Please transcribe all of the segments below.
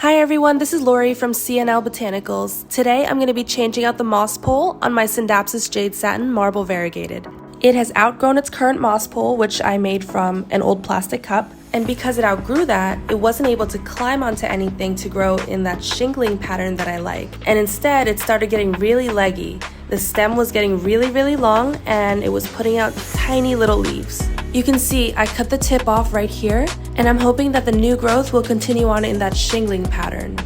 Hi everyone, this is Lori from CNL Botanicals. Today I'm going to be changing out the moss pole on my Scindapsus Jade Satin Marble Variegated. It has outgrown its current moss pole, which I made from an old plastic cup, and because it outgrew that, it wasn't able to climb onto anything to grow in that shingling pattern that I like, and instead it started getting really leggy. The stem was getting really long and it was putting out tiny little leaves. You can see I cut the tip off right here, and I'm hoping that the new growth will continue on in that shingling pattern.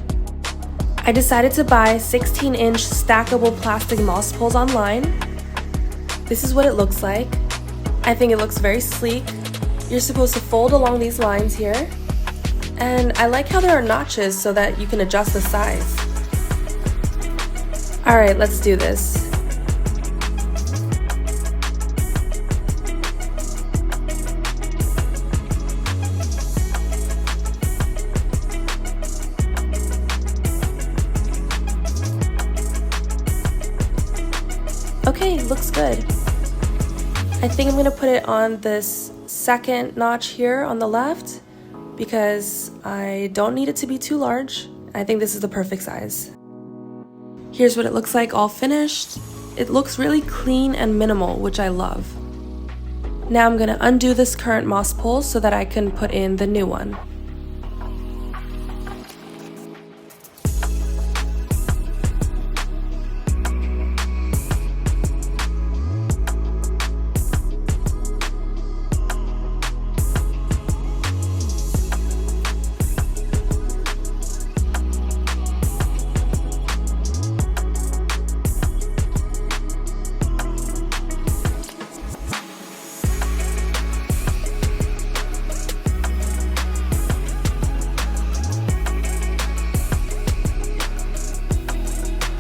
I decided to buy 16-inch stackable plastic moss poles online. This is what it looks like. I think it looks very sleek. You're supposed to fold along these lines here, and I like how there are notches so that you can adjust the size. Alright, let's do this. Okay, looks good. I think I'm going to put it on this second notch here on the left because I don't need it to be too large. I think this is the perfect size. Here's what it looks like all finished. It looks really clean and minimal, which I love. Now I'm going to undo this current moss pole so that I can put in the new one.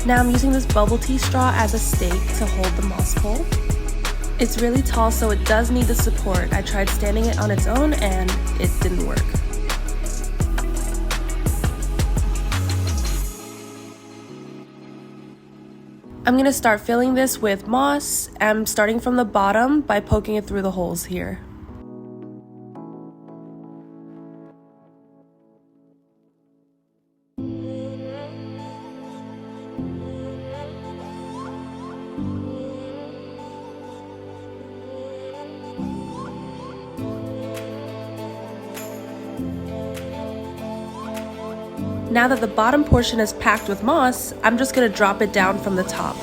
Now I'm using this bubble tea straw as a stake to hold the moss pole. It's really tall, so it does need the support. I tried standing it on its own and it didn't work. I'm going to start filling this with moss. I'm starting from the bottom by poking it through the holes here. Now that the bottom portion is packed with moss, I'm just going to drop it down from the top.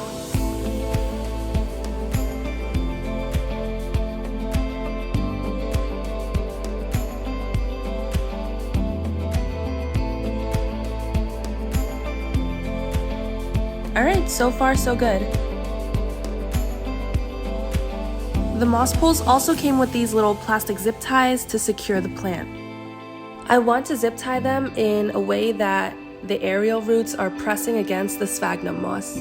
Alright, so far so good. The moss poles also came with these little plastic zip ties to secure the plant. I want to zip tie them in a way that the aerial roots are pressing against the sphagnum moss.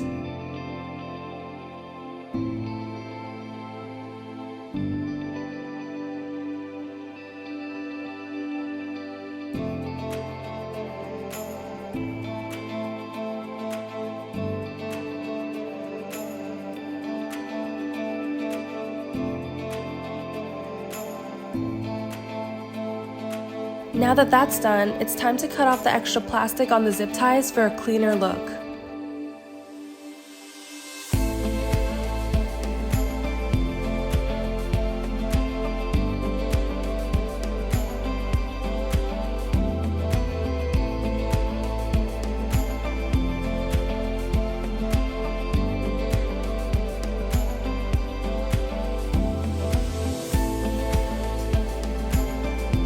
Now that that's done, it's time to cut off the extra plastic on the zip ties for a cleaner look.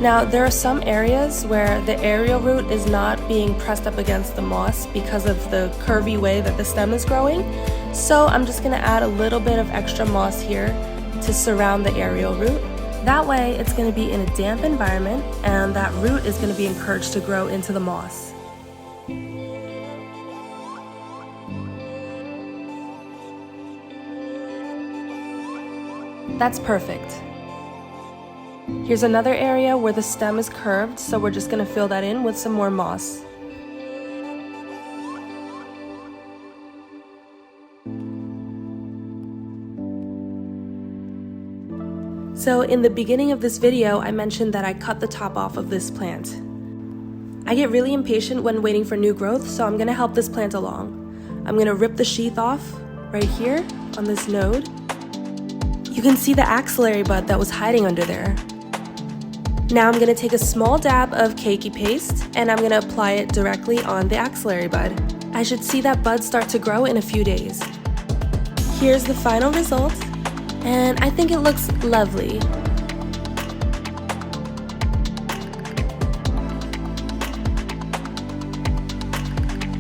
Now, there are some areas where the aerial root is not being pressed up against the moss because of the curvy way that the stem is growing. So I'm just going to add a little bit of extra moss here to surround the aerial root. That way it's going to be in a damp environment and that root is going to be encouraged to grow into the moss. That's perfect. Here's another area where the stem is curved, so we're just going to fill that in with some more moss. So in the beginning of this video, I mentioned that I cut the top off of this plant. I get really impatient when waiting for new growth, so I'm gonna help this plant along. I'm gonna rip the sheath off right here on this node. You can see the axillary bud that was hiding under there. Now I'm gonna take a small dab of keiki paste and I'm gonna apply it directly on the axillary bud. I should see that bud start to grow in a few days. Here's the final result, and I think it looks lovely.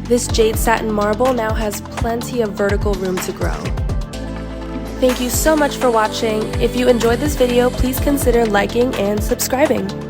This jade satin marble now has plenty of vertical room to grow. Thank you so much for watching. If you enjoyed this video, please consider liking and subscribing.